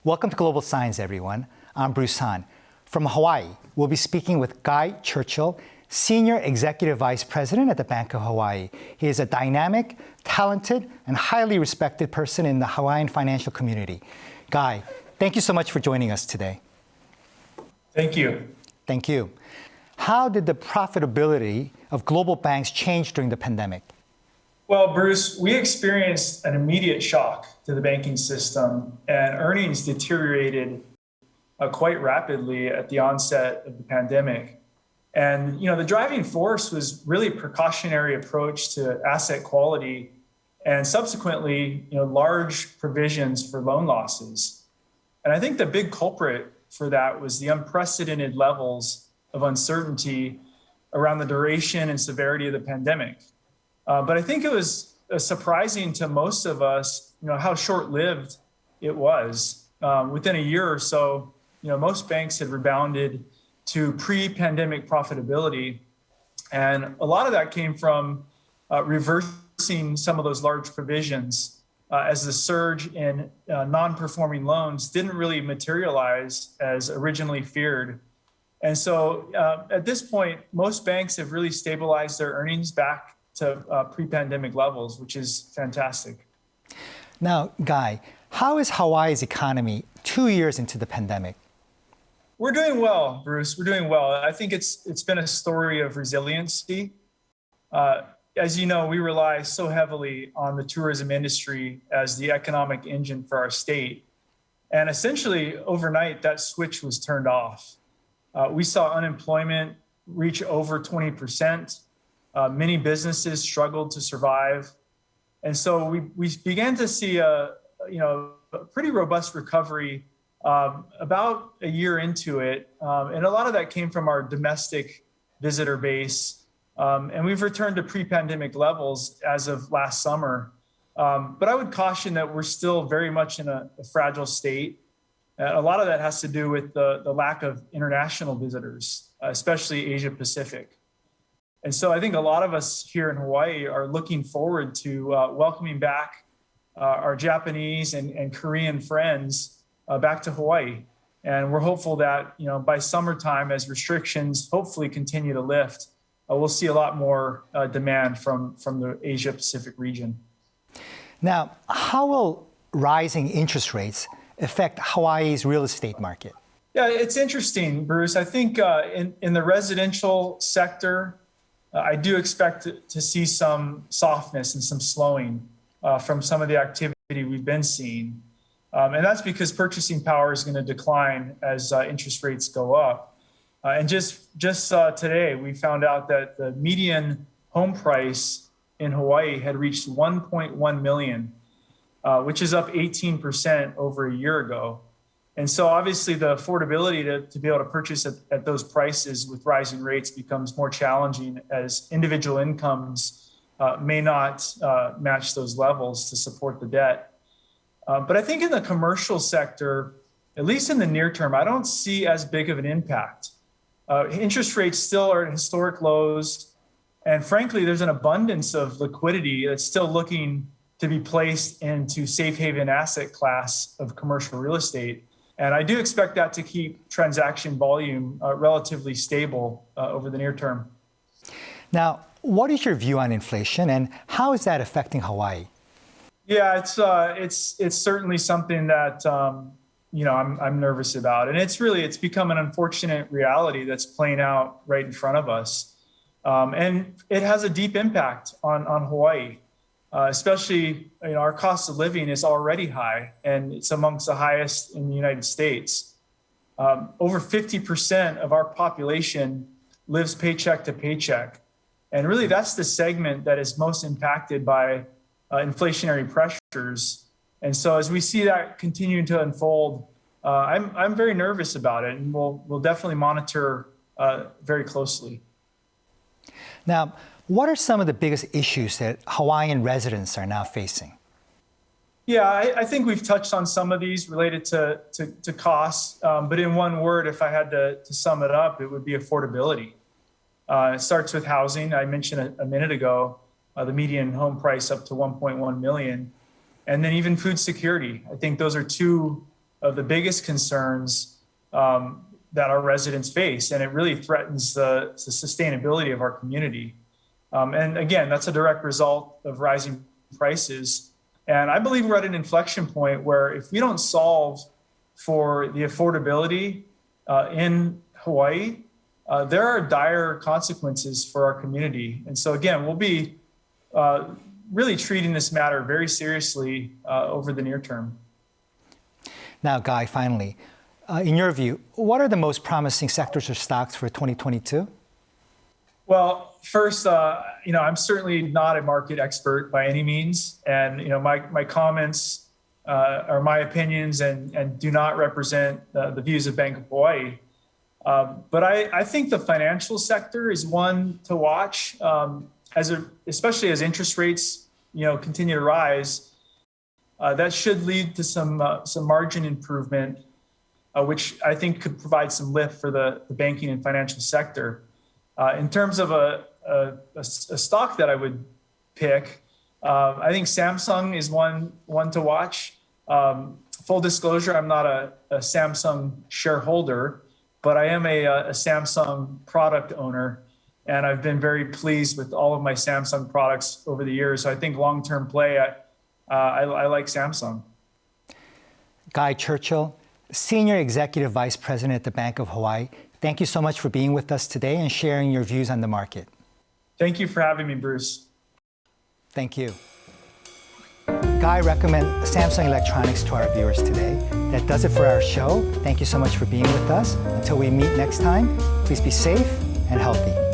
Welcome to Global Signs, everyone. I'm Bruce Han. From Hawaii, we'll be speaking with Guy Churchill, Senior Executive Vice President at the Bank of Hawaii. He is a dynamic, talented, and highly respected person in the Hawaiian financial community. Guy, thank you so much for joining us today. Thank you. Thank you. How did the profitability of global banks change during the pandemic? Well, Bruce, we experienced an immediate shock to the banking system, and earnings deteriorated quite rapidly at the onset of the pandemic. And the driving force was really a precautionary approach to asset quality, and subsequently, large provisions for loan losses. And I think the big culprit for that was the unprecedented levels of uncertainty around the duration and severity of the pandemic. But I think it was surprising to most of us, how short-lived it was. Within a year or so, most banks had rebounded to pre-pandemic profitability. And a lot of that came from reversing some of those large provisions as the surge in non-performing loans didn't really materialize as originally feared. And so at this point, most banks have really stabilized their earnings back to pre-pandemic levels, which is fantastic. Now, Guy, how is Hawaii's economy 2 years into the pandemic? We're doing well, Bruce. We're doing well. I think it's been a story of resiliency. As you know, we rely so heavily on the tourism industry as the economic engine for our state. And essentially, overnight, that switch was turned off. We saw unemployment reach over 20%. Many businesses struggled to survive. And so we began to see a pretty robust recovery about a year into it. And a lot of that came from our domestic visitor base. And we've returned to pre-pandemic levels as of last summer. But I would caution that we're still very much in a fragile state. A lot of that has to do with the lack of international visitors, especially Asia Pacific. And so I think a lot of us here in Hawaii are looking forward to welcoming back our Japanese and Korean friends back to Hawaii. And we're hopeful that by summertime, as restrictions hopefully continue to lift, we'll see a lot more demand from the Asia Pacific region. Now, how will rising interest rates affect Hawaii's real estate market? Yeah, it's interesting, Bruce. I think in the residential sector, I do expect to see some softness and some slowing from some of the activity we've been seeing. And that's because purchasing power is going to decline as interest rates go up. And just today, we found out that the median home price in Hawaii had reached $1.1 million, which is up 18% over a year ago. And so obviously the affordability to be able to purchase at those prices with rising rates becomes more challenging as individual incomes may not match those levels to support the debt. But I think in the commercial sector, at least in the near term, I don't see as big of an impact. Interest rates still are at historic lows. And frankly, there's an abundance of liquidity that's still looking to be placed into safe haven asset class of commercial real estate. And I do expect that to keep transaction volume relatively stable over the near term. Now, what is your view on inflation and how is that affecting Hawaii? Yeah, it's certainly something that I'm nervous about, and it's become an unfortunate reality that's playing out right in front of us, and it has a deep impact on Hawaii. Especially, our cost of living is already high, and it's amongst the highest in the United States. Over 50% of our population lives paycheck to paycheck. And really, that's the segment that is most impacted by inflationary pressures. And so as we see that continuing to unfold, I'm very nervous about it, and we'll definitely monitor very closely. Now, what are some of the biggest issues that Hawaiian residents are now facing? Yeah, I think we've touched on some of these related to costs, but in one word, if I had to sum it up, it would be affordability. It starts with housing. I mentioned a minute ago, the median home price up to $1.1 million, and then even food security. I think those are two of the biggest concerns that our residents face, and it really threatens the sustainability of our community. And again, that's a direct result of rising prices. And I believe we're at an inflection point where if we don't solve for the affordability in Hawaii, there are dire consequences for our community. And so again, we'll be really treating this matter very seriously over the near term. Now, Guy, finally, in your view, what are the most promising sectors or stocks for 2022? Well, first, I'm certainly not a market expert by any means, and my comments are my opinions and do not represent the views of Bank of Hawaii. But I think the financial sector is one to watch, especially as interest rates continue to rise. That should lead to some margin improvement, which I think could provide some lift for the banking and financial sector. In terms of a stock that I would pick, I think Samsung is one to watch. Full disclosure, I'm not a Samsung shareholder, but I am a Samsung product owner, and I've been very pleased with all of my Samsung products over the years. So I think long-term play, I like Samsung. Guy Churchill, Senior Executive Vice President at the Bank of Hawaii, thank you so much for being with us today and sharing your views on the market. Thank you for having me, Bruce. Thank you. Guy recommends Samsung Electronics to our viewers today. That does it for our show. Thank you so much for being with us. Until we meet next time, please be safe and healthy.